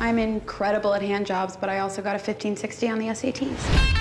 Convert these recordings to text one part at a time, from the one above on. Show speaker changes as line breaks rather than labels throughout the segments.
I'm incredible at hand jobs, but I also got a 1560 on the SATs.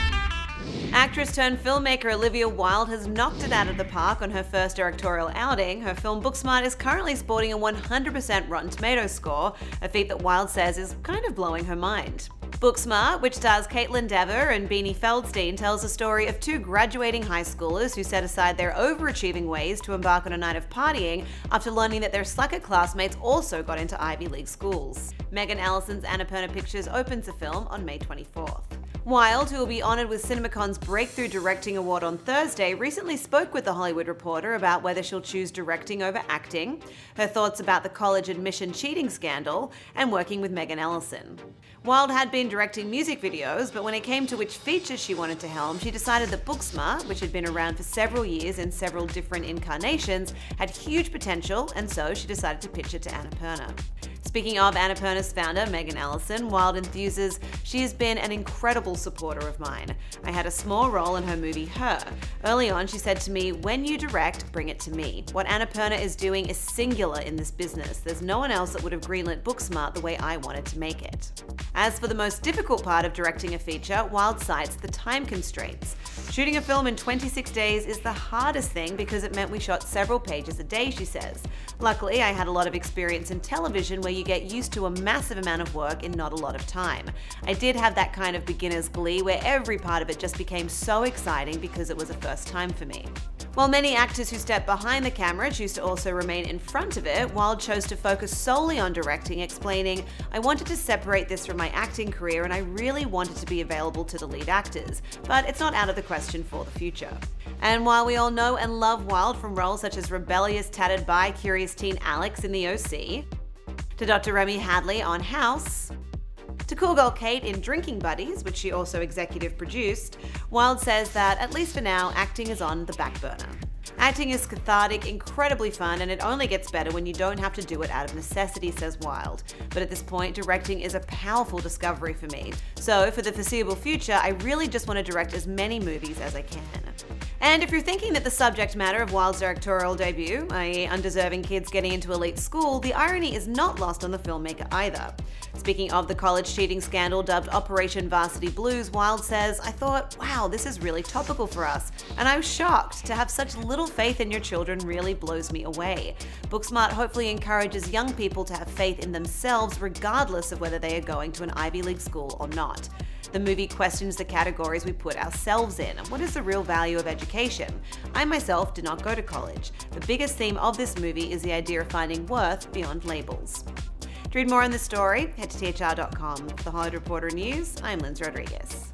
Actress turned filmmaker Olivia Wilde has knocked it out of the park on her first directorial outing. Her film Booksmart is currently sporting a 100% Rotten Tomatoes score, a feat that Wilde says is kind of blowing her mind. Booksmart, which stars Caitlin Dever and Beanie Feldstein, tells the story of two graduating high schoolers who set aside their overachieving ways to embark on a night of partying after learning that their slacker classmates also got into Ivy League schools. Megan Ellison's Annapurna Pictures opens the film on May 24th. Wilde, who will be honoured with CinemaCon's Breakthrough Directing Award on Thursday, recently spoke with The Hollywood Reporter about whether she'll choose directing over acting, her thoughts about the college admission cheating scandal, and working with Megan Ellison. Wilde had been directing music videos, but when it came to which features she wanted to helm, she decided that Booksmart, which had been around for several years in several different incarnations, had huge potential, and so she decided to pitch it to Annapurna. Speaking of Annapurna's founder, Megan Ellison, Wilde enthuses, "She has been an incredible supporter of mine. I had a small role in her movie Her. Early on, she said to me, 'When you direct, bring it to me. What Annapurna is doing is singular in this business. There's no one else that would have greenlit Booksmart the way I wanted to make it.'" As for the most difficult part of directing a feature, Wilde cites the time constraints. "Shooting a film in 26 days is the hardest thing because it meant we shot several pages a day," she says. "Luckily, I had a lot of experience in television where you get used to a massive amount of work in not a lot of time. I did have that kind of beginner's glee where every part of it just became so exciting because it was a first time for me." While many actors who step behind the camera choose to also remain in front of it, Wilde chose to focus solely on directing, explaining, "I wanted to separate this from my acting career and I really wanted to be available to the lead actors, but it's not out of the question for the future." And while we all know and love Wilde from roles such as rebellious, tattered by, curious teen Alex in The OC, to Dr. Remy Hadley on House, to Cool Girl Kate in Drinking Buddies, which she also executive produced, Wilde says that, at least for now, acting is on the back burner. "Acting is cathartic, incredibly fun, and it only gets better when you don't have to do it out of necessity," says Wilde. "But at this point, directing is a powerful discovery for me. So for the foreseeable future, I really just want to direct as many movies as I can." And if you're thinking that the subject matter of Wilde's directorial debut, i.e. undeserving kids getting into elite school, the irony is not lost on the filmmaker either. Speaking of the college cheating scandal dubbed Operation Varsity Blues, Wilde says, "I thought, wow, this is really topical for us, and I was shocked. To have such little faith in your children really blows me away. Booksmart hopefully encourages young people to have faith in themselves regardless of whether they are going to an Ivy League school or not. The movie questions the categories we put ourselves in. What is the real value of education? I myself did not go to college. The biggest theme of this movie is the idea of finding worth beyond labels." To read more on this story, head to THR.com. For The Hollywood Reporter News, I'm Linz Rodriguez.